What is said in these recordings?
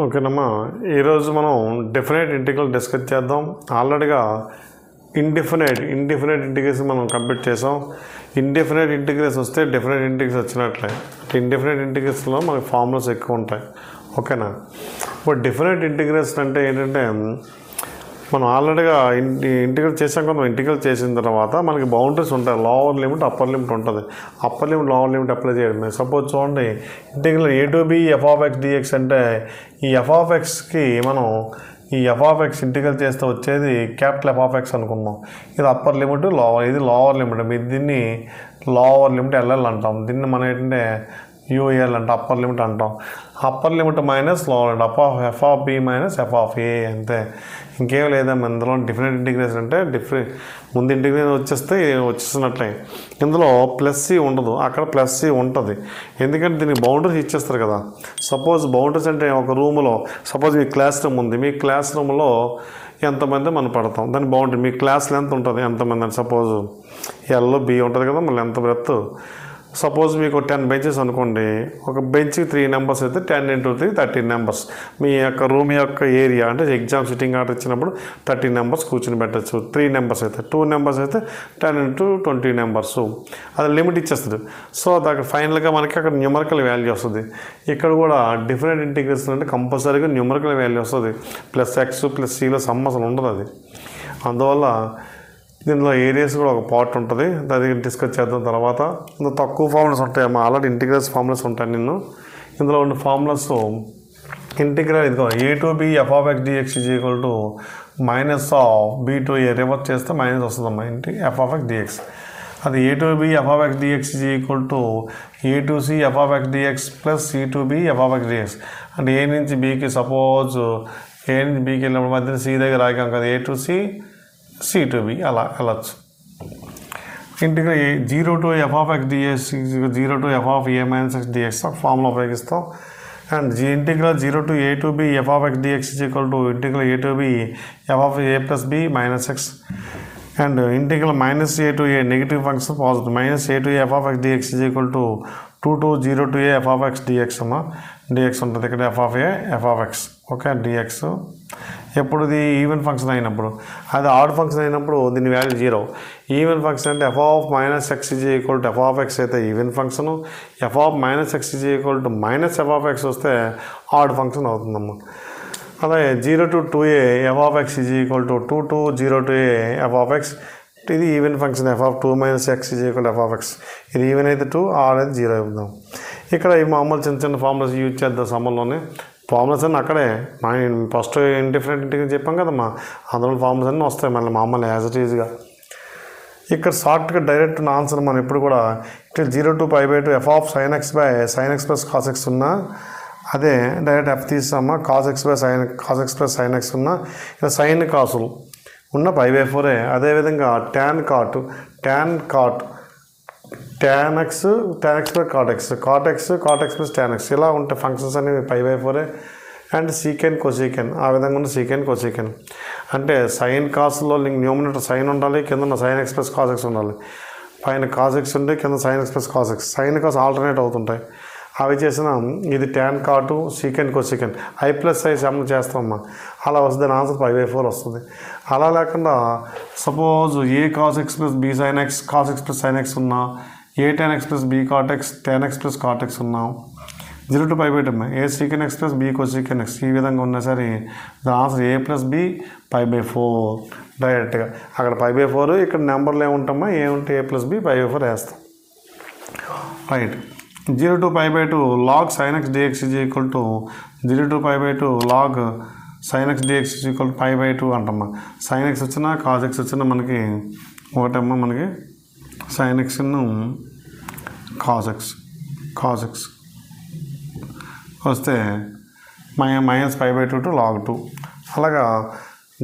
ఓకేనమ్మా, ఈరోజు మనం డెఫినెట్ ఇంటిగ్రల్ డిస్కస్ చేద్దాం. ఆల్రెడీగా ఇండెఫినెట్ ఇంటిగ్రేషన్ మనం కంప్లీట్ చేసాం. ఇండెఫినెట్ ఇంటిగ్రేషన్ వస్తే డెఫినెట్ ఇంటిగ్రేషన్ వచ్చినట్లే. ఇండెఫినెట్ ఇంటిగ్రేషన్లో మనకి ఫార్ములాస్ ఎక్కువ ఉంటాయి. ఓకేనా? ఇప్పుడు డెఫినెట్ ఇంటిగ్రేషన్ అంటే ఏంటంటే మనం ఆల్రెడీగా ఇంటిగ్రేట్ చేసాం కదా. ఇంటిగ్రేట్ చేసిన తర్వాత మనకి బౌండరీస్ ఉంటాయి. లోవర్ లిమిట్, అప్పర్ లిమిట్ ఉంటుంది. Upper limit, lower limit apply చేయడమే. సపోజ్ చూడండి, integral a to b f(x) dx అంటే ఈ f(x)కి మనం ఈ f(x) ఇంటిగ్రల్ చేస్తే వచ్చేది క్యాపిటల్ f(x) అనుకున్నాం. ఇది అప్పర్ లిమిట్, లోవర్, ఇది లోవర్ లిమిట్. మీరు దీన్ని లోవర్ లిమిట్ LL అంటాం. దీన్ని మనం ఏంటంటే UL అంటే అప్పర్ లిమిట్ అంటాం. Upper limit minus lower limit f(b) minus f(a) అంతే, ఇంకేం లేదమ్మా. ఇందులో డెఫినెట్ ఇంటిగ్రేషన్ అంటే ముందు ఇంటిగ్రేషన్ వచ్చేసినట్లే. ఇందులో ప్లస్ సి ఉండదు, అక్కడ ప్లస్ సి ఉంటుంది. ఎందుకంటే దీనికి బౌండరీస్ ఇచ్చేస్తారు కదా. సపోజ్ బౌండరీస్ అంటే ఒక రూమ్లో, సపోజ్ మీ క్లాస్ రూమ్ ఉంది. మీ క్లాస్ రూమ్లో ఎంతమంది మనం పడతాం, దాని బౌండరీ మీ క్లాస్ లెంత్ ఉంటుంది ఎంతమంది అని. సపోజ్ ఎల్లో బి ఉంటుంది కదా, మళ్ళీ ఎంత బ్రెత్. సపోజ్ మీకు 10 బెంచెస్ అనుకోండి. ఒక బెంచ్కి 3 నెంబర్స్ అయితే 10 × 3 13 నెంబర్స్. మీ యొక్క రూమ్ యొక్క ఏరియా అంటే ఎగ్జామ్ సిట్టింగ్ ఆర్డర్ ఇచ్చినప్పుడు 13 నెంబర్స్ కూర్చొని పెట్టచ్చు. 3 నెంబర్స్ అయితే, 2 నెంబర్స్ అయితే 10 × 20 నెంబర్స్. అది లిమిట్ ఇచ్చేస్తుంది. సో దానికి ఫైనల్గా మనకి అక్కడ న్యూమరికల్ వాల్యూ వస్తుంది. ఇక్కడ కూడా డిఫరెంట్ ఇంటిగ్రేషన్ అంటే కంపల్సరీగా న్యూమరికల్ వాల్యూ వస్తుంది. +x +cలో సమస్యలు ఉండదు అది. అందువల్ల దీనిలో ఏరియాస్ కూడా ఒక పార్ట్ ఉంటుంది. అది డిస్కస్ చేద్దాం తర్వాత. ఇందులో తక్కువ ఫార్ములాస్ ఉంటాయి. ఆల్రెడీ ఇంటిగ్రల్స్ ఫార్ములాస్ ఉంటాయి. ఇందులో ఉన్న ఫార్ములాస్ ఇంటిగ్రల్ ఇదిగో a to b f(x) dx -b to a reverse చేస్తే మైనస్ వస్తుందమ్మా. ఇంటి f(x) dx. అది a to b f(x) dx a to c f(x) dx c to b f(x) dx. అంటే a నుంచి bకి, సపోజ్ a నుంచి bకి వెళ్ళినప్పుడు మధ్యన c దగ్గర ఆగాం కదా, a to c c to b అలా వెళ్ళచ్చు. Integral 0 to f(x) dx 0 to f(a - x) dx formula ఉపయోగిస్తాం. And integral 0 to a to b f(x) dx integral a to b f(a + b - x). And integral -a to a negative function positive -a to a f(x) dx 2 to 0 to a f(x) dx అమ్మా. dx ఉంటుంది ఇక్కడ f(x). Okay, dx ఎప్పుడు ఇది even function అయినప్పుడు. అది add function అయినప్పుడు దీని value 0. Even function అంటే f(-x) f(x) అయితే ఈవెన్ ఫంక్షను, f(-x) -f(x) వస్తే ఆడ్ ఫంక్షన్ అవుతుందమ్మా. అలాగే 0 to 2a f(x) 2 to 0 to a f(x). ఇది even function f(2 - x) f(x). ఇది ఈవెన్ అయితే 2, ఆడ్ అయితే 0 అవుతాం. ఇక్కడ ఈ మామూలు చిన్న చిన్న ఫార్ములాస్ యూజ్ చేద్దాం సమ్మర్లోనే. ఫార్ములాస్ అన్నీ అక్కడే ఫస్ట్ ఇండిఫరెంట్ ఇంటిగ్రేషన్ చెప్పాం కదమ్మా, అందులో ఫార్ములాస్ అన్నీ వస్తాయి మళ్ళీ మామూలు యాజ్ ఇట్ ఈజ్గా. ఇక్కడ షార్ట్గా డైరెక్ట్ ఆన్సర్ మనం ఇప్పుడు కూడా ఇక్కడ 0 to π/2 f(sin x + cos x) ఉన్నా అదే direct f తీసామా. cos x + sin x ఉన్నా ఇక్కడ సైన్ కాసులు ఉన్న π/4. అదేవిధంగా tan x + cot x + tan x ఇలా ఉంటాయి ఫంక్షన్స్ అనేవి π/4. అండ్ సీకెన్ కొసీకెన్ ఆ విధంగా ఉన్న సీకెన్ కొసీకెన్ అంటే సైన్ కాస్లో న్యూమినేటర్ సైన్ ఉండాలి, కింద sin x + cos x ఉండాలి. పైన cos x ఉంటే కింద sin x + cos x. Sine cos alternate అవుతుంటాయి. అవి చేసిన ఇది tan cot secant cosecant i+i sum చేస్తామమ్మా. అలా వస్తుంది, దాని ఆన్సర్ π/4 వస్తుంది. అలా లేకుండా suppose a cos x + b sin x cos x + sin x ఉన్నా, a tan x + b cot x tan x + cot x ఉన్నాం. 0 to π/2 a secant x + b cosecant x ఈ విధంగా ఉన్నా సరే దాని ఆన్సర్ a + b π/4 డైరెక్ట్గా. అక్కడ π/4 ఇక్కడ నెంబర్లు ఏముంటామా, ఏముంటే a + b π/4 వేస్తాం. Right. 0 to π/2 log sin x dx 0 to π/2 log sin x dx π/2 అంటమ్మా. sin x వచ్చినా cos x వచ్చినా మనకి ఒకటమ్మా. మనకి sin x cos x వస్తే -π/2 to log 2. అలాగా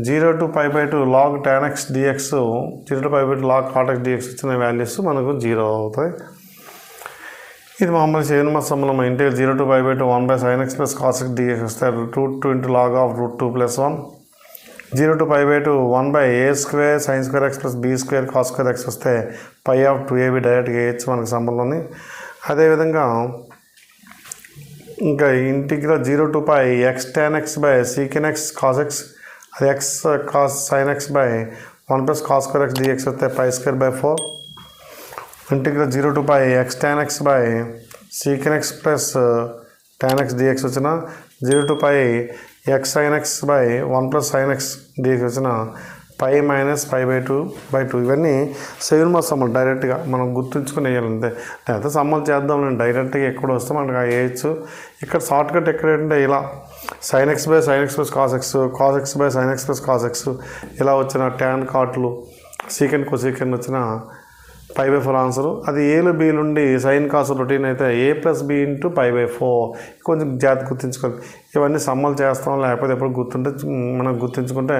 0 to π/2 log tan x dx 0 to π/2 log cot x dx వచ్చిన values మనకు 0 అవుతాయి. ఇది మామూలు 7 months సమ్మలో integral 0 to π/2 1/sin x + cos x dx వస్తే √2 log √2 + 1. 0 to π/2 1/a² sin² x + b² cos² x వస్తే π(2ab) డైరెక్ట్గా వేయచ్చు మనకు సమ్మలోని. అదేవిధంగా ఇంకా integral 0 to π x tan x by secant x cos x, అది x cos sin x by 1 plus cos square x dx వస్తే π square by 4. Integral 0 to π x tan x by secant x plus tan x dx వచ్చిన 0 to π x sin x by 1 plus sin x dx వచ్చిన π minus π by 2 ఇవన్నీ seven marks సమ్మలు డైరెక్ట్గా మనం గుర్తుంచుకుని వేయాలంతే. లేకపోతే సమ్మలు చేద్దాం నేను డైరెక్ట్గా ఎక్కడ వస్తే మనకు వేయచ్చు. ఇక్కడ షార్ట్కట్ ఎక్కడంటే ఇలా sin x by sin x plus cos x, cos x by sin x plus cos x ఇలా వచ్చిన ట్యాన్ కాట్లు సీకెండ్ కొసీకెండ్ వచ్చిన π by 4 ఆన్సరు. అది ఏలు బి నుండి సైన్ కాసు రొటీన్ అయితే a plus b into π by 4 కొంచెం జాగ్రత్త గుర్తుంచుకోవాలి. ఇవన్నీ సమ్మలు చేస్తాం, లేకపోతే ఎప్పుడు గుర్తుంటే మనం గుర్తుంచుకుంటే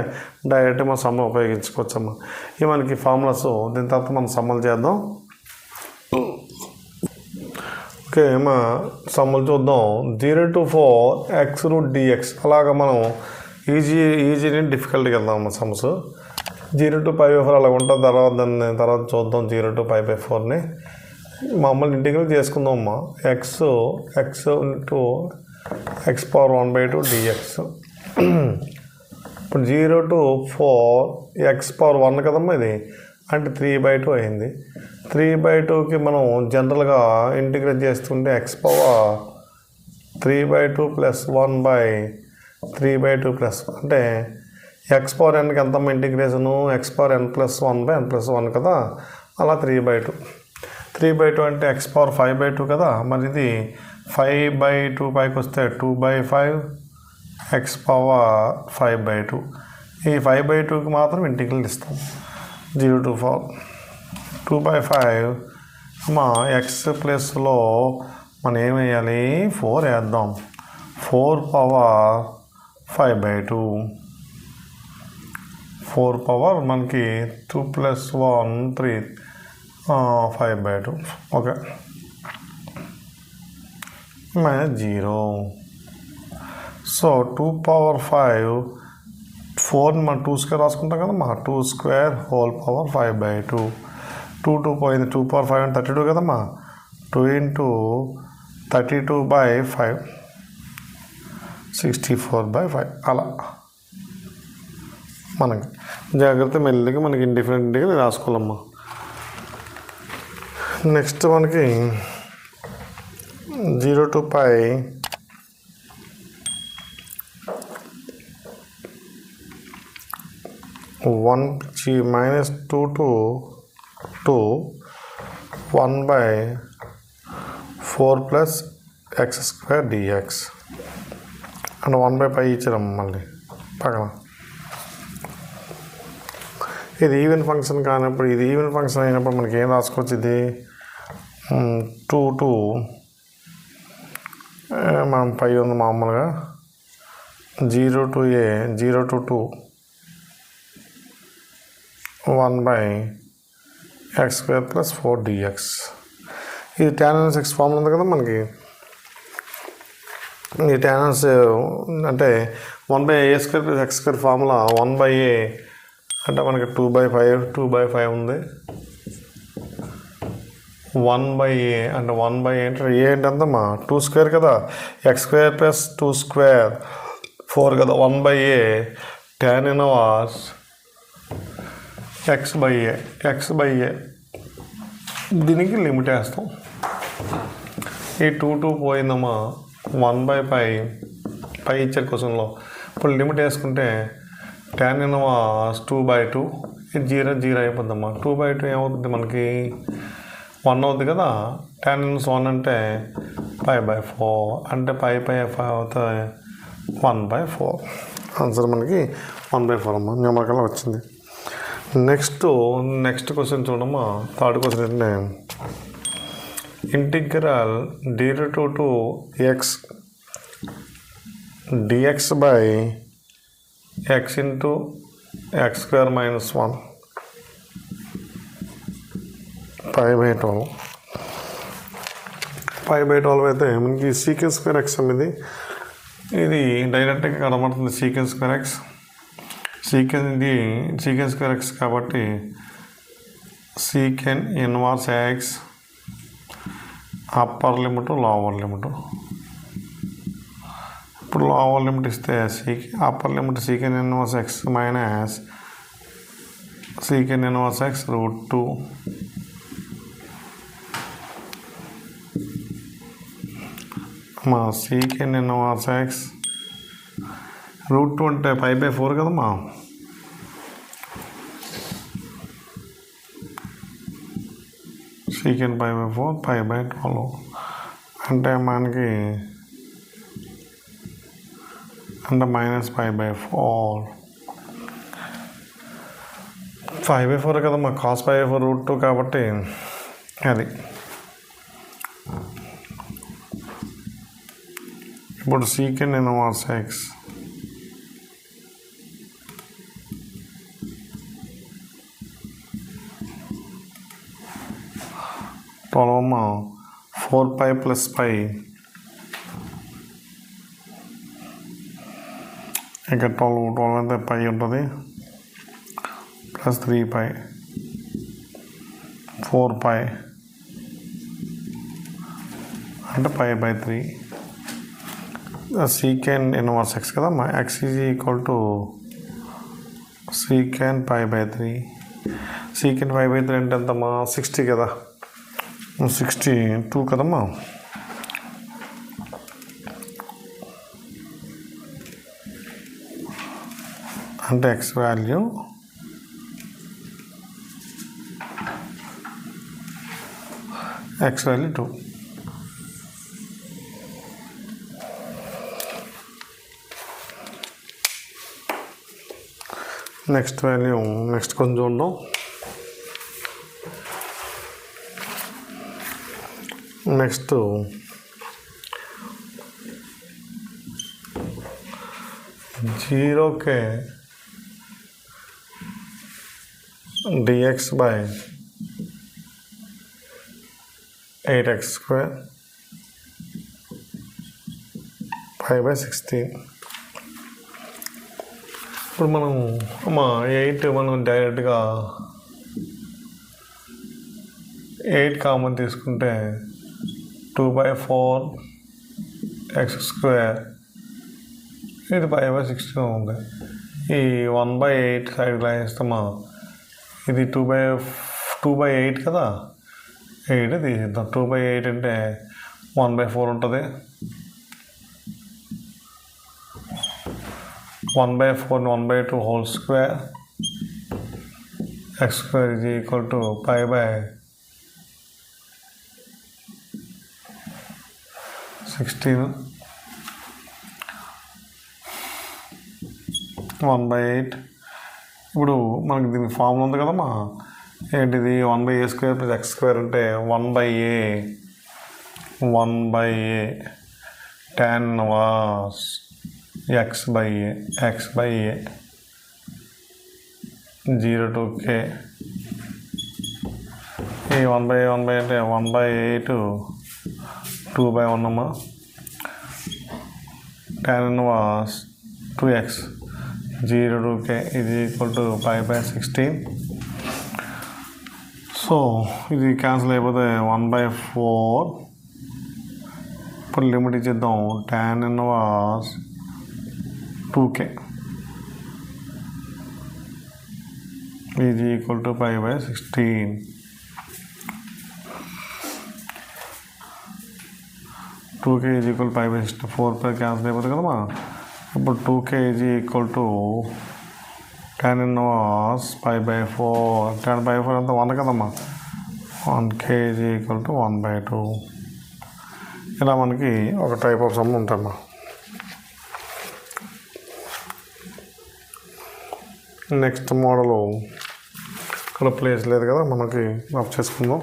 డైరెక్ట్ మనం సమ్మలు ఉపయోగించుకోవచ్చమ్మా. ఇవి మనకి ఫార్ములాస్. దీని తర్వాత మనం సమ్మలు చేద్దాం. ఓకే, మా సమ్మలు చూద్దాం. 0 to 4 x root dx అలాగా మనం ఈజీని డిఫికల్ట్గా వెళ్దాం అమ్మ సమ్స్. 0 to π by 4 అలా ఉంటుంది. తర్వాత చూద్దాం 0 to π by 4ని మామూలు ఇంటిగ్రల్ చేసుకుందాం అమ్మా. x into x power 1 by 2 dx. ఇప్పుడు 0 to 4 x power 1 కదమ్మా ఇది, అంటే 3 by 2 అయింది. 3 by 2కి మనం జనరల్గా ఇంటిగ్రేట్ చేస్తుంటే x power 3 by 2 plus 1 by 3 by 2 plus అంటే x power nకి ఎంతమ్మా integration, x power n plus 1 by n plus 1 కదా, అలా 3 by 2. 3 by 2 అంటే x power 5 by 2 కదా, మరి ఇది 5 by 2 పైకి వస్తే 2 by 5 x power 5 by 2. ఈ 5 by 2కి మాత్రం ఇంటిగ్రల్ ఇస్తాం. 0 to 4 2 by 5 అమ్మా x ప్లస్లో మనం ఏం వేయాలి, 4 వేద్దాం. 4 power 5 by 2. 4 పవర్ మనకి 2 plus 1 3 5 by 2. Okay, minus 0. So 2 power 5 4ని మనం 2 స్క్వేర్ రాసుకుంటాం కదా, మా 2 స్క్వేర్ హోల్ పవర్ 5 by 2. 2 పోయింది. 2 power 5 అంటే 32 కదమ్మా. 2 into 32 by 5 64 by 5 అలా మనకి జాగ్రత్త మెల్లిగా మనకి ఇండిఫరెంట్గా రాసుకోవాలమ్మా. నెక్స్ట్ మనకి 0 to π minus 2 to 2 1 by 4 plus x square dx and 1 by π ఇచ్చారమ్మ. మళ్ళీ పక్కన ఇది ఈవెన్ ఫంక్షన్ కానప్పుడు, ఇది ఈవెన్ ఫంక్షన్ అయినప్పుడు మనకి ఏం రాసుకోవచ్చు, ఇది 2 to మనం పై ఉంది మామూలుగా 0 to a 0 to 2 1 by x square plus 4 dx. ఇది tan x ఫార్మ్ ఉంది కదా మనకి. ఈ tan అంటే 1 by a square plus x square formula 1 by a అంటే మనకి 2 by 5 ఉంది. 1 by a అంటే 1 by a అంటే ఏ ఏంటంతమ్మా 2 స్క్వేర్ కదా, x స్క్వేర్ ప్లస్ 2 స్క్వేర్ 4 కదా. 1 by a tan inverse x by a దీనికి లిమిట్ వేస్తాం. ఈ 2 పోయిందమ్మా. 1 by π ఇచ్చారు క్వశ్చన్లో. ఇప్పుడు లిమిట్ వేసుకుంటే tan ఇన్వర్స్ 2 by 2 ఇది 0 అయిపోద్దమ్మా. 2 by 2 ఏమవుతుంది మనకి 1 అవుతుంది కదా. tan ఇన్వర్స్ 1 అంటే π by 4 అంటే π అవుతాయి 1 by 4. ఆన్సర్ మనకి 1 by 4 అమ్మా. న్యూమరికల్ వచ్చింది. నెక్స్ట్ క్వశ్చన్ చూడమ్మా. థర్డ్ క్వశ్చన్ ఏంటంటే integral 0 to x dx by x into x square minus 1 π by 12. π by 12 అయితే మనకి సీకెన్ స్క్వేర్ ఎక్స్ అనేది ఇది డైరెక్ట్గా కనబడుతుంది. Secant square x secant square x కాబట్టి secant inverse x upper limit lower limit ఇప్పుడు లోవర్ లిమిట్ ఇస్తే upper limit secant inverse x minus secant inverse x √2 మా సీకెన్ ఇన్వర్స్ ఎక్స్ √2 అంటే π/4 కదమ్మా. సీకెన్ π/4 π/12 అంటే మనకి మైనస్ π/4 5/4 కదా మా కాస్ π/4 √2 కాబట్టి అది. ఇప్పుడు సీకెన్ ఇన్వర్స్ ఎక్స్ పొలమ్మ 4π + π ఇక్కడ 12 అయితే π ఉంటుంది ప్లస్ 3π 4π అంటే π/3 సీకెన్ ఇన్వర్స్ ఎక్స్ కదా మా x is equal to secant π/3. Secant π/3 అంటే ఎంతమ్మా 60 కదా, 62 కదమ్మా. అంటే x value x value 2. Next కొంచెం చూద్దాం. నెక్స్ట్ జీరోకే dx/8x² π/16. ఇప్పుడు మనం 8 మనం డైరెక్ట్గా 8 కామన్ తీసుకుంటే 2/4x² ఇది π/16 ఉంది. ఈ 1/8 సైడ్ రాయిస్తామా, ఇది 2/8 కదా, 8 తీసిద్దాం. 2/8 అంటే 1/4 ఉంటుంది. 1/4 1/2 whole square x² is equal to π/16 1/8. ఇప్పుడు మనకి దీని ఫార్ములా ఉంది కదమ్మా, ఏంటిది 1/a² + x² అంటే 1/a tan inverse x/a 0 to k. ఈ 1/a అంటే 1/8 2/1 అమ్మా. tan inverse 2x 0 to k is equal to π/16. So ఇది క్యాన్సిల్ అయిపోతే 1/4. ఇప్పుడు లిమిట్ ఇచ్చేద్దాం. tan inverse 2k is equal to π/16. 2k is equal to π/16. 4 cancel అయిపోతుంది కదమ్మా. ఇప్పుడు 2k is equal to tan inverse π/4. tan π/4 అంతా 1 కదమ్మా. 1k is equal to 1/2. ఇలా మనకి ఒక టైప్ ఆఫ్ సమ్ ఉందమ్మా. నెక్స్ట్ మోడలు ఇక్కడ ప్లేస్ లేదు కదా, మనకి ఆఫ్ చేసుకుందాం.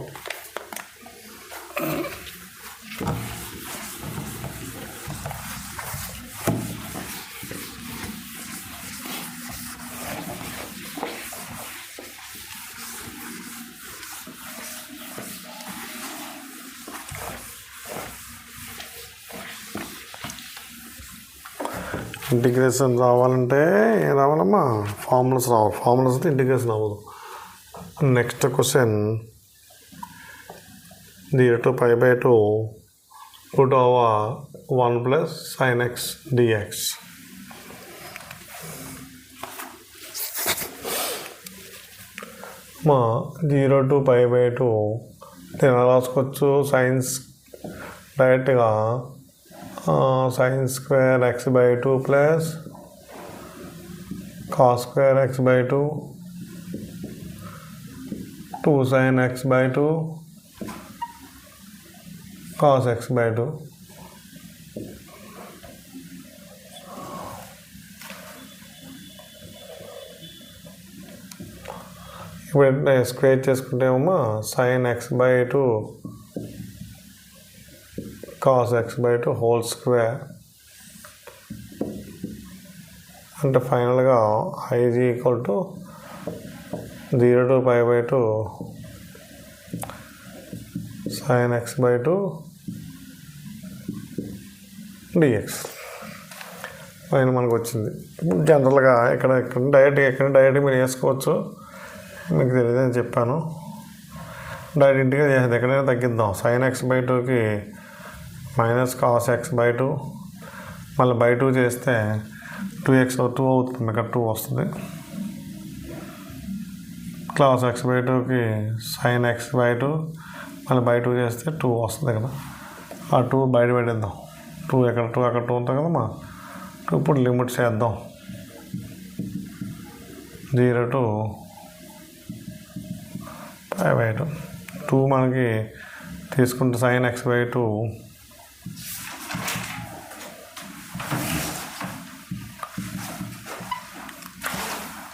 ఇంటిగ్రేషన్ రావాలంటే ఏం రావాలమ్మా, ఫార్ములాస్ రావాలి. ఫార్ములాస్ అయితే ఇంటిగ్రేషన్ అవ్వదు. Next question 0 to π/2 root over 1 plus sin x dx. మా 0 to pi by 2 దీన్ని ఎలా రాసుకోవచ్చు సైన్స్ డైరెక్ట్గా sin square x by 2 plus cos square x by 2 2 sin x by 2 cos x by 2. ఇప్పుడు square చేసుకుంటే ఏమో sin x by 2 cos x by 2 whole square అంటే ఫైనల్గా i is equal to 0 to pi by 2 sin x by 2 dx పైన మనకు వచ్చింది. జనరల్గా ఇక్కడ డైరెక్ట్గా మీరు వేసుకోవచ్చు, మీకు తెలియదని చెప్పాను. డైరెక్ట్ ఇంటిగా చేసేది ఎక్కడైనా తగ్గిద్దాం. sin x by 2కి మైనస్ cos x by 2 మళ్ళీ by 2 చేస్తే 2x 2 అవుతుంది, ఇక్కడ 2 వస్తుంది. cos x by 2కి sin x by 2 మళ్ళీ by 2 చేస్తే 2 వస్తుంది కదా. ఆ 2 బయట పెట్టేద్దాం. 2 ఎక్కడ 2 అక్కడ 2 ఉంటుంది కదమ్మా. ఇప్పుడు లిమిట్స్ వేద్దాం. 0 to pi by 2 2 మనకి తీసుకుంటే sin x by 2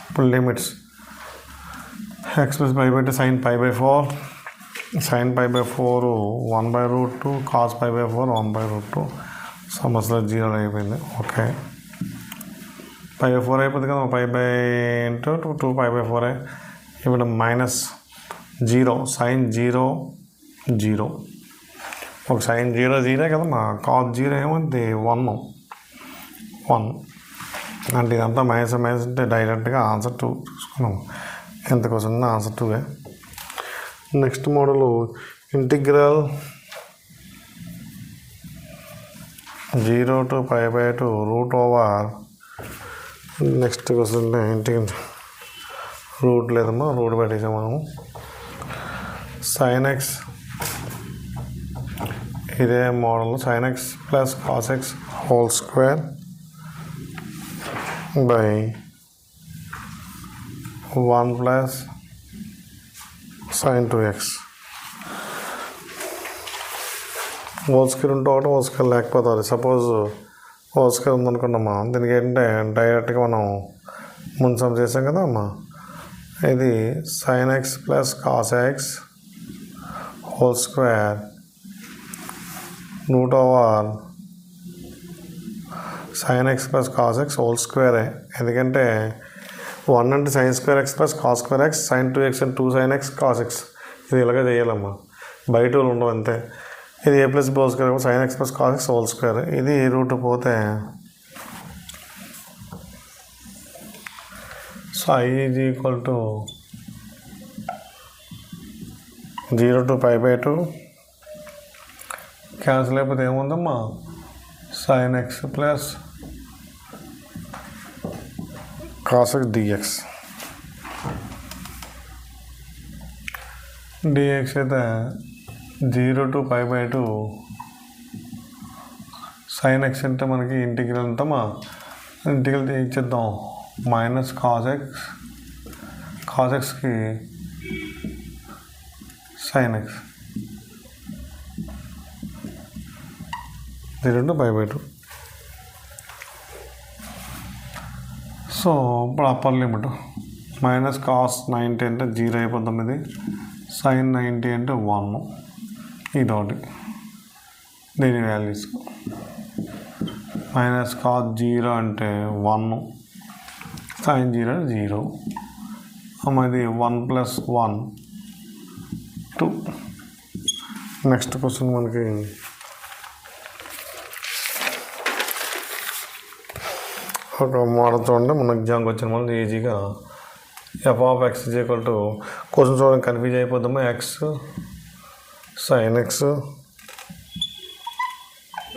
ఇప్పుడు limits x plus pi by 2 sin pi by 4 sin pi by 4 1 by root 2 cos pi by 4 1 by root 2 సమస్యలో 0 అయిపోయింది. ఓకే, pi by 4 అయిపోతుంది కదా. pi by into 2 pi by 4 ఇప్పుడు minus 0 sin 0 0 ఒక sin 0 0 కదమ్మా. cos 0 ఏమంది 1 అంటే ఇదంతా మైనస్ అంటే డైరెక్ట్గా ఆన్సర్ 2 చూసుకున్నాము. ఎంతకు వస్తుంది answer 2. Next model integral 0 to pi by 2 root over next వస్తుంది ఇంటిగ్రల్ రూట్ లేదమ్మా, రూట్ పెట్టేసాం మనము. sin x ఇదే model sin x plus cos x whole square by 1 plus sin 2x whole square ఉంటే ఒకటి హోల్ స్క్వేర్ లేకపోతుంది. Suppose whole square ఉందనుకున్నామా, దీనికి ఏంటంటే డైరెక్ట్గా మనం ముందు సమ్ చేసాం కదా అమ్మా. ఇది sin x plus cos x whole square root over sin x plus cos x whole స్క్వేరే. ఎందుకంటే 1 అంటే sin square x plus cos square x sin 2x and 2 sin x cos x ఇది ఇలాగే చేయాలమ్మా. బయట ఉండవు అంతే. ఇది a plus whole square sin x plus cos x whole square. ఇది రూట్ పోతే so i is equal to 0 to pi by 2 cancel అయిపోతే ఏముందమ్మా sin x plus cos x dx అయితే 0 to pi by 2 sin x అంటే మనకి integral అంటామా. Integral ఇచ్చేద్దాం minus cos xకి sin x 0 to pi by 2. So ఇప్పుడు upper limit minus cos 90 అంటే 0 అయిపోతుంది, sin 90 అంటే 1 ఇదొకటి. దీని వాల్యూస్ మైనస్ cos 0 అంటే 1 sin 0 0 అది 1 ప్లస్ 1 2. నెక్స్ట్ క్వశ్చన్ మనకి ఒక మోడల్ చూడండి. మన ఎగ్జామ్కి వచ్చిన మళ్ళీ ఈజీగా f of x is equal to question చూడండి కన్ఫ్యూజ్ అయిపోతాము. x sin x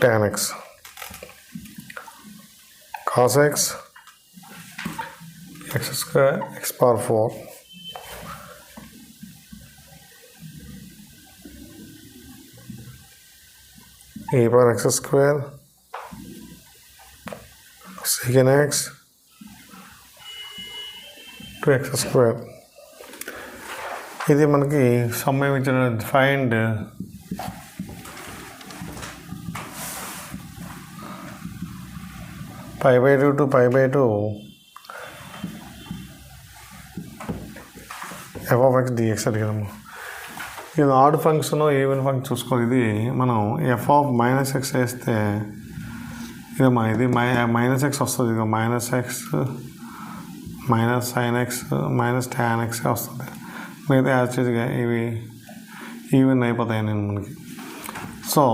tan x cos x x square x power 4 e power x square secant x to x square. ఇది మనకి సమ్మేం ఇచ్చిన find π/2 to π/2 f of x dx అడిగాము. ఇది add function even function చూసుకోవాలి. ఇది మనం F of minus X వేస్తే ఇది మైనస్ ఎక్స్ వస్తుంది. ఇది minus x minus sine X minus tan X వస్తుంది. మిగతా యాక్చువల్గా ఇవి ఈవెన్ అయిపోతాయి నేను మనకి. So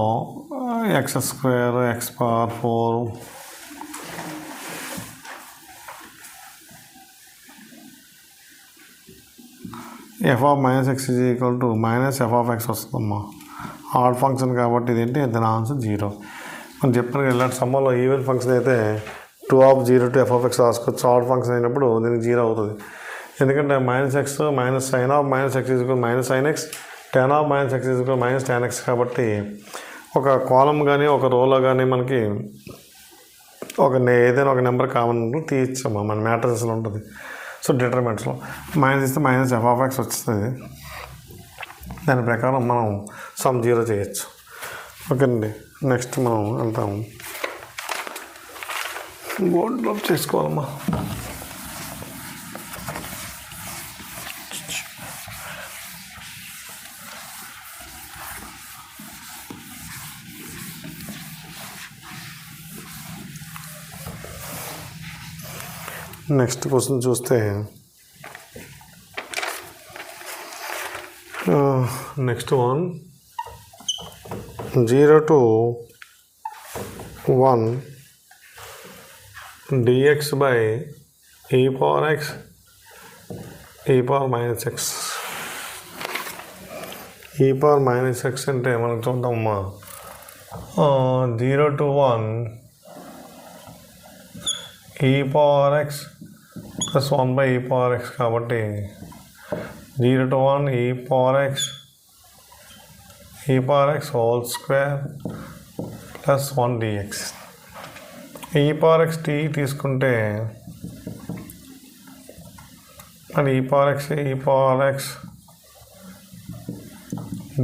X square X power 4 F of minus x is equal to minus F of X వస్తుందమ్మా. ఆడ్ ఫంక్షన్ కాబట్టి ఇదేంటి దాని ఆన్సర్ 0. మనం చెప్పిన ఇలాంటి సమ్మలో ఈవెన్ ఫంక్షన్ అయితే 2/0 to f of x రాసుకోవచ్చు. ఆడ్ ఫంక్షన్ అయినప్పుడు దీనికి 0 అవుతుంది. ఎందుకంటే minus x minus sine of minus x is equal minus sine x tan of minus x is equal minus tan x. కాబట్టి ఒక కాలం కానీ ఒక రోలో కానీ మనకి ఏదైనా ఒక నెంబర్ కామన్ తీయచ్చమ్మా. మన మ్యాట్రిక్స్లో ఉంటుంది. సో డిటర్మినెంట్స్లో మైనస్ ఇస్తే మైనస్ ఎఫ్ ఆఫ్ ఎక్స్ వస్తుంది. దాని ప్రకారం మనం సమ్ 0 చేయొచ్చు. ఓకేనండి. నెక్స్ట్ మనం వెళ్తాము. బోర్డులో చేసుకోవాలమ్మా. నెక్స్ట్ క్వశ్చన్ చూస్తే next one 0 to 1 dx by e power x e power minus x. e power minus x అంటే మనకు చూద్దామమ్మా. 0 to 1 e power x plus 1 by e power x కాబట్టి 0 to 1 e power x whole square plus 1 dx. e power x t తీసుకుంటే మరి e power x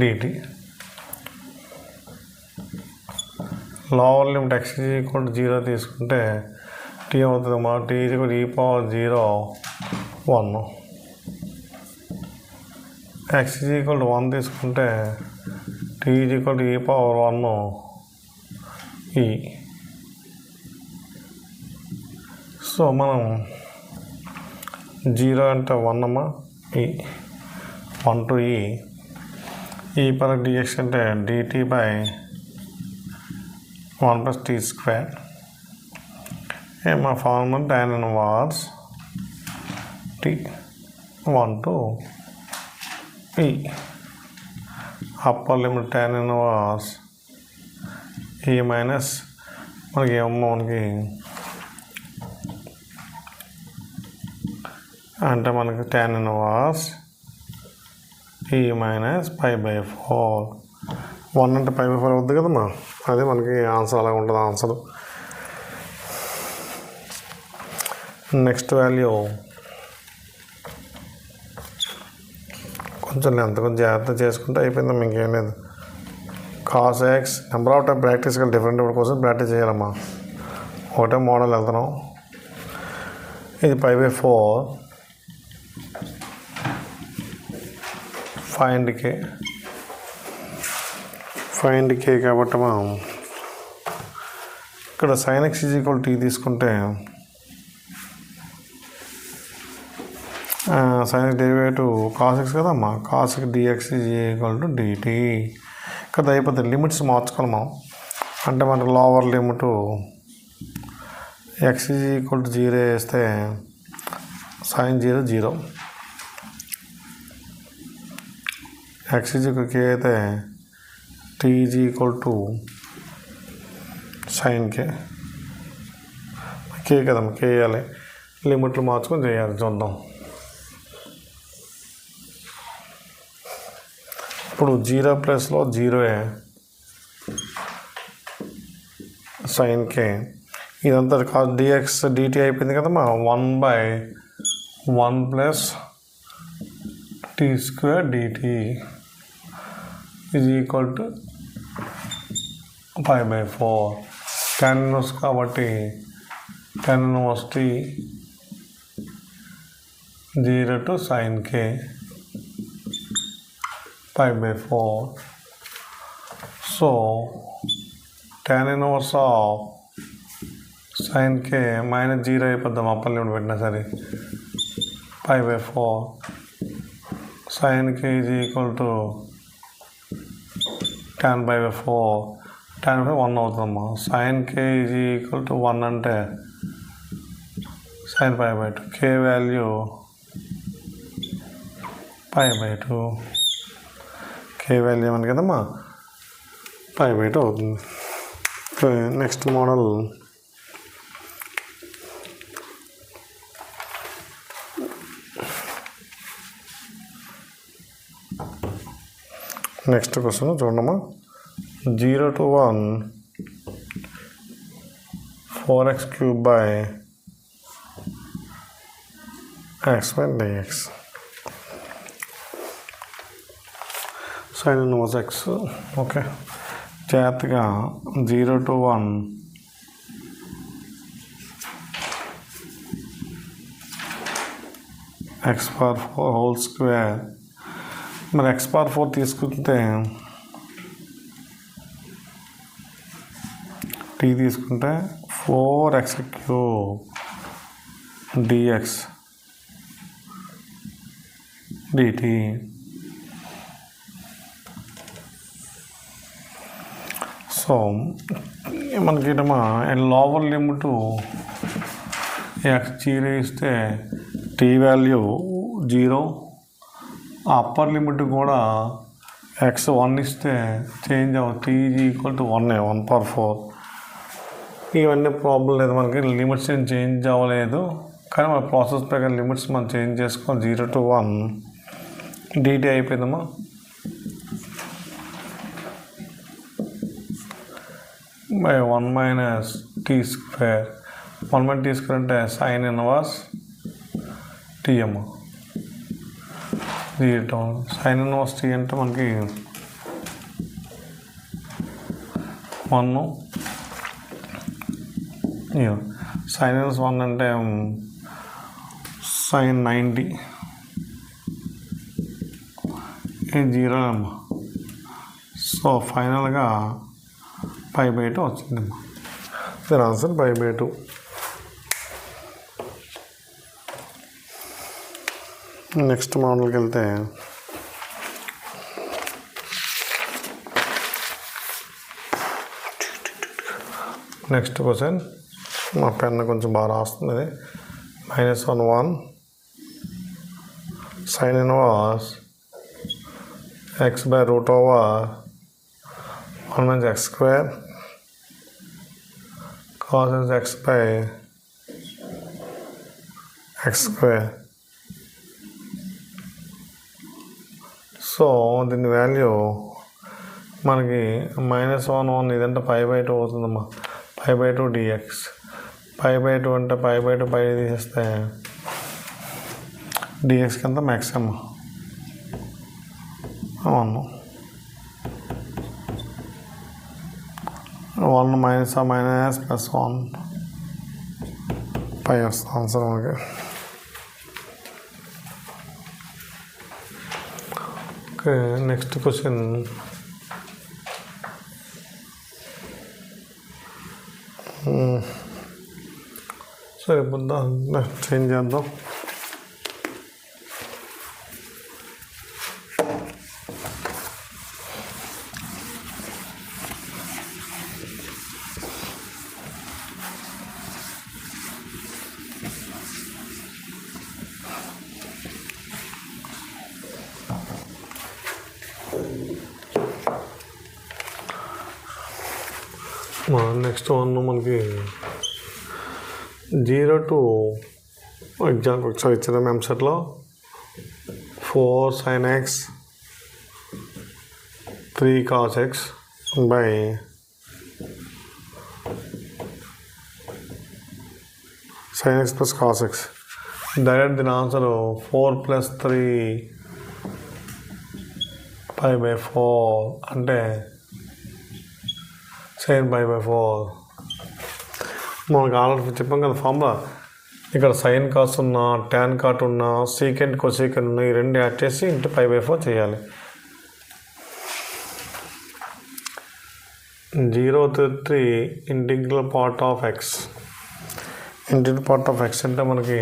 dt. Lower limit x is equal to 0 తీసుకుంటే t అవుతుంది మా t is equal to e power 0 1. x is equal to 1 తీసుకుంటే t is equal to e power 1 e. So మనం 0 అంటే 1 అమ్మా e 1 to e power dx అంటే dt by 1 plus t square. మా formula tan inverse t 1 to e. Upper limit tan inverse e minus మనకి ఏమో అంటే మనకి tan ఇన్వర్స్ e మైనస్ π/4. 1 అంటే π/4 అవుద్ది కదమ్మా. అదే మనకి ఆన్సర్ అలాగ ఉంటుంది ఆన్సర్. నెక్స్ట్ వాల్యూ కొంచెం జాగ్రత్త చేసుకుంటే అయిపోయిందమ్మా. ఇంకేం లేదు. Cos x number of time ప్రాక్టీస్గా డిఫరెంట్ కోసం ప్రాక్టీస్ చేయాలమ్మా. ఒకటే మోడల్ వెళ్తున్నాం. ఇది π/4 ఫైండ్ కే కాబట్టి మనం ఇక్కడ sin x is equal t తీసుకుంటే sin x derivative cos x కదమ్మా. cos x dx is equal to dt. ఇక్కడ అయిపోతుంది. లిమిట్స్ మార్చుకోవాలి మనం. అంటే మనకు lower limit x is equal to 0 వేస్తే sin 0 0. x is equal k అయితే t is equal to sine k కదమ్మా, కే వేయాలి. లిమిట్లు మార్చుకొని చేయాలి. చూద్దాం. ఇప్పుడు 0 ప్లస్లో 0 సైన్ కే. ఇదంతా కాదు, డిఎక్స్ డిటి అయిపోయింది కదమ్మా. 1/1 plus t square dt is equal to 5/4. tan inverse కాబట్టి tan inverse t 0 to sin k 5/4. So tan inverse of sin k -0 అయిపోద్దాం. అప్పర్ లిమిట్ పెట్టినా సరే 5/4. sin k is equal to tan 5/4. tan 1 అవుతుందమ్మా. sin k is equal to 1 అంటే sin 5/2. k value 5/2. k value ఏమని కదమ్మా 5/2 అవుతుంది. Next model next question చూడమ్మా. 0 to 1 4x cube by x by dx. sin inverse x. Okay, జాగ్రత్తగా 0 to 1 x power 4 whole square. మరి x power 4 తీసుకుంటే t తీసుకుంటే 4x cube dx dt. So మనకి lower limit x 0 ఇస్తే t value 0. Upper limit కూడా x 1 ఇస్తే change అవ్వదు. t is equal to 1/4. ఇవన్నీ ప్రాబ్లం లేదు, మనకి లిమిట్స్ ఏం చేంజ్ అవ్వలేదు. కానీ మన ప్రాసెస్ ప్రకారం లిమిట్స్ మనం చేంజ్ చేసుకోవాలి. 0 to 1 dt అయిపోయిందమ్మా. By 1 minus t square. 1 minus t square అంటే సైన్ ఇన్వర్స్ టీ అమ్మ. 0 సైన్ ఇన్వర్స్ టీ అంటే మనకి 1. సైన్ ఇన్వర్స్ 1 అంటే సైన్ 90. 0 అమ్మ. సో ఫైనల్గా 5/2 వచ్చిందమ్మా. దీని ఆన్సర్ 5/2. నెక్స్ట్ మోడల్కి వెళ్తే నెక్స్ట్ క్వశ్చన్. మా పెన్ కొంచెం బాగా రాస్తుంది. -1 sin inverse x by root over 1 minus x square cos x by x square. So దీని వాల్యూ మనకి -1 ఇదంటే 5/2 అవుతుందమ్మా. 5/2 dx. 5/2 అంటే 5/2 పై తీసేస్తే dx కింద మ్యాక్సిమం 1 మైనస్ +1 పై వస్తుంది ఆన్సర్ మనకి. Okay, next question. సరే బుద్దా చేంజ్ చేద్దాం. నెక్స్ట్ వన్ మనకి 0 to ఎగ్జాంపుల్ ఒకసారి ఇచ్చిన ఎంసెట్లో 4 sin x 3 cos x by sin x plus cos x. Direct దీని ఆన్సర్ 4 + 3 π/4 అంటే sin π/4. మనకు ఆల్రెడీ చెప్పాం కదా ఫార్ములా. ఇక్కడ సైన్ కాస్ ఉన్నా, ట్యాన్ కాట్ ఉన్నా, సీకెంట్ కొసీకెంట్ ఉన్న ఈ రెండు యాడ్ చేసి ఇంటూ π/4 చేయాలి. 0 to 3 integral part of X. Integral part of X అంటే మనకి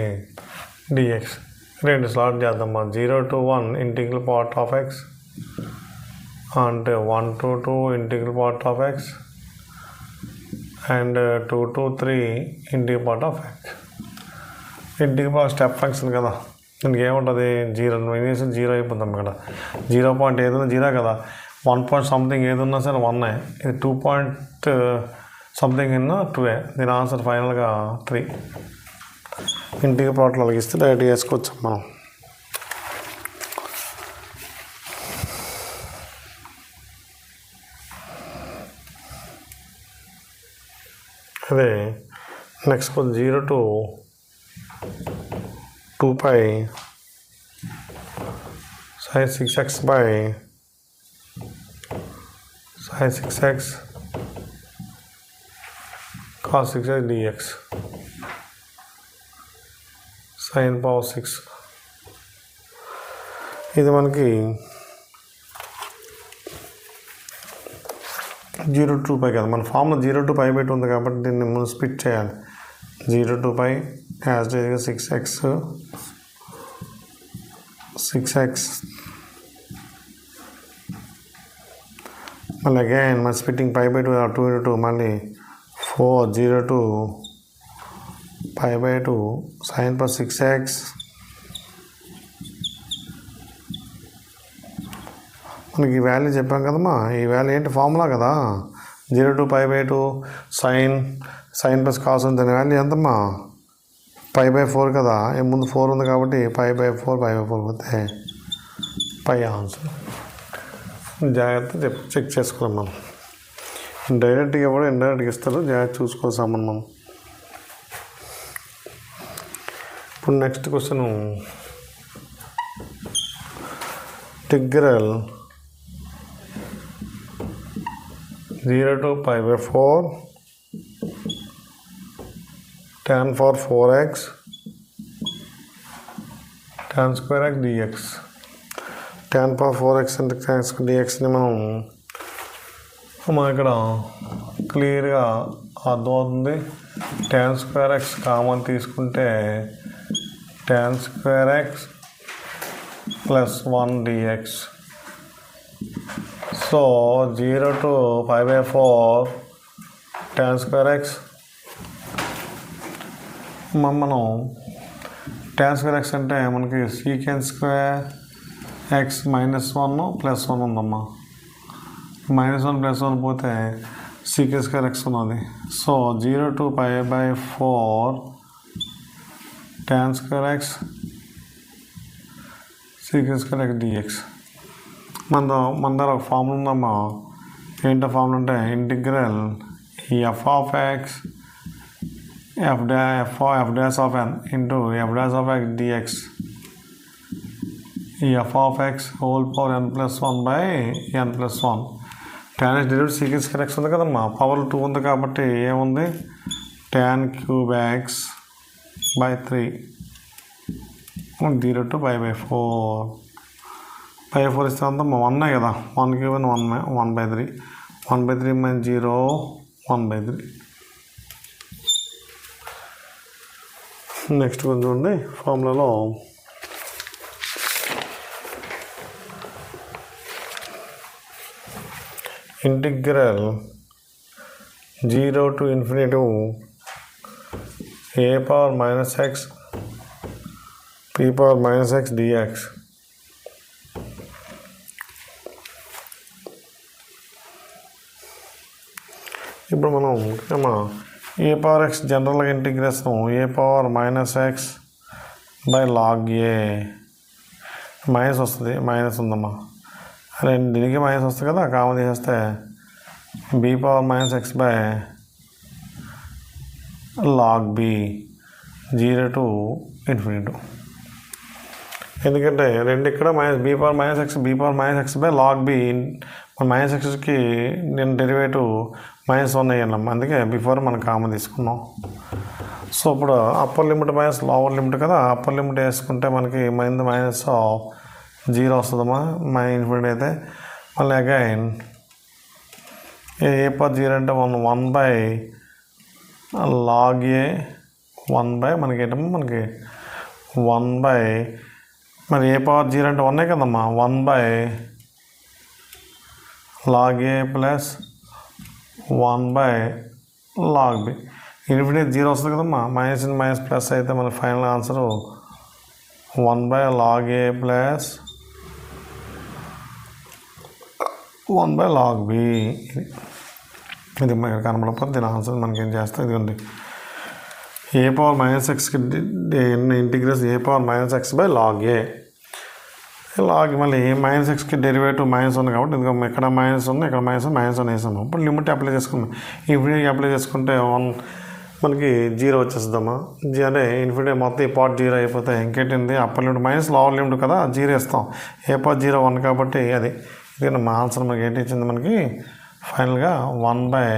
dx. రెండు స్లాట్ చేద్దామా. 0 to 1 integral part of X అంటే 1 to 2 integral part of X and 2 to 3 integral part of X. Integral part step function కదా, దీనికి ఏముంటుంది 0 0 అయిపోతాం ఇక్కడ. 0 పాయింట్ ఏదైనా 0 కదా, 1 పాయింట్ సంథింగ్ ఏదన్నా సరే 1. ఇది 2 పాయింట్ సంథింగ్ ఇన్నా 2. దీని ఆన్సర్ ఫైనల్గా 3. ఇంటిగ్రల్ పార్ట్లో అలాగిస్తే డైరెక్ట్ చేసుకోవచ్చు మనం. అదే next 0 to 2π sin 6x by sin 6x cos 6x dx sin power 6. ఇది మనకి 0 to 2π కదా, మన ఫామ్లో 0 to π/2 ఉంది కాబట్టి దీన్ని ముందు స్ప్లిట్ చేయాలి. 0 to π యాజ్ డైరెక్ట్గా 6x మళ్ళీ అగైన్ మన స్ప్లిట్టింగ్ π/2 2 into 2 మళ్ళీ 4 0 to π/2 sin plus 6x మనకి ఈ వాల్యూ చెప్పాం కదమ్మా. ఈ వాల్యూ ఏంటి ఫార్ములా కదా, 0 to π/2 sin ప్లస్ కాస్ ఉంది. దాని వాల్యూ ఎంతమ్మా π/4 కదా, ముందు 4 ఉంది కాబట్టి π/4 పోతే పై ఆన్సర్. జాగ్రత్త చెక్ చేసుకోవాలి మనం. డైరెక్ట్గా కూడా ఇండైరెక్ట్గా ఇస్తారు, జాగ్రత్త చూసుకోవాల్సాం మనం. ఇప్పుడు next question integral 0 to π/4 tan for 4x tan square x dx. tan for 4x అంటే tan square dxని మనం ఇక్కడ క్లియర్గా అర్థమవుతుంది. tan square x కామన్ తీసుకుంటే tan square x plus 1 dx. So 0 to π/4 tan square x మనం tan square x అంటే మనకి secant square x -1 + 1 ఉందమ్మా. -1 + 1 పోతే secant square x ఉన్నది. So 0 to π/4 tan square x secant square x dx. మన దగ్గర ఒక ఫార్ములా ఉందమ్మా. ఏంటో ఫార్ములా అంటే integral f of x f dash of n into f dash of x dx f of x whole power n plus 1 by n plus 1. tan x derivative secant square x ఉంది కదమ్మా, power 2 ఉంది కాబట్టి ఏముంది tan cube x by 3 0 to π/4. π/4 ఇస్తే అంతా 1 కదా, 1 cube 1/3 1/3 - 0 1/3. Next కొంచెం చూడండి ఫార్ములాలో integral 0 to ∞ a power - x p power - x dx. ఇప్పుడు మనం ముఖ్యంగా ఏ పవర్ ఎక్స్ జనరల్గా integration a power minus x by log a minus వస్తుంది, మైనస్ ఉందమ్మా, రెండు దీనికి మైనస్ వస్తుంది కదా, కామన్ తీసేస్తే b power minus x by log b 0 to ∞. ఎందుకంటే రెండు ఇక్కడ minus b power minus x by log b, minus ఎక్స్కి నేను డెరివేటివ్ -1 అయ్యాను, అందుకే బిఫోర్ మనం కామన్ తీసుకున్నాం. సో ఇప్పుడు upper limit minus lower limit కదా, అప్పర్ లిమిట్ వేసుకుంటే మనకి -0 వస్తుందమ్మా, ∞ అయితే మళ్ళీ అగైన్ ఏ పవర్ 0 అంటే 1 బై లాగ్ ఏ 1 బై మనకి ఏంటమ్మా మనకి 1 బై మరి ఏ పవర్ 0 అంటే 1 కదమ్మా, 1 by log a plus 1 by log b. Infinity 0 వస్తుంది కదమ్మా, మైనస్ మైనస్ ప్లస్ అయితే మన final answer 1 by log a plus 1 by log b. ఇది మనకి కనబడకపోతే దీని ఆన్సర్ మనకి ఏం చేస్తాం, ఇదిగోండి ఏ పవర్ మైనస్ ఎక్స్కి integration a power minus x by log a, log మళ్ళీ మైనస్ ఎక్స్కి డెరివేటివ్ -1 కాబట్టి ఇదిగో ఇక్కడ -1 ఇక్కడ -1 వేసాము. ఇప్పుడు లిమిట్ అప్లై చేసుకున్నాం, ఇన్ఫినిటీ అప్లై చేసుకుంటే 1 మనకి 0 వచ్చేస్తుందమ్మా, అంటే ఇన్ఫినిటీ మొత్తం ఈ పార్ట్ 0 అయిపోతే ఇంకేంటింది upper limit minus lower limit కదా 0 ఇస్తాం, ఏ పవర్ 0 1 కాబట్టి అది ఇది మా ఆన్సర్ మనకి ఏంటి ఇచ్చింది మనకి ఫైనల్గా 1 by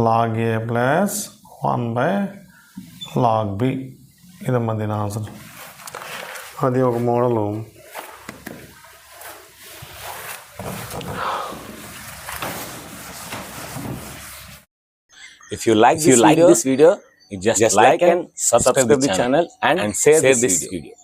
log a plus 1 by log b. ఇదమ్మా దీని ఆన్సర్. అది ఒక model. If you like this video, you just like and subscribe the channel and share this video.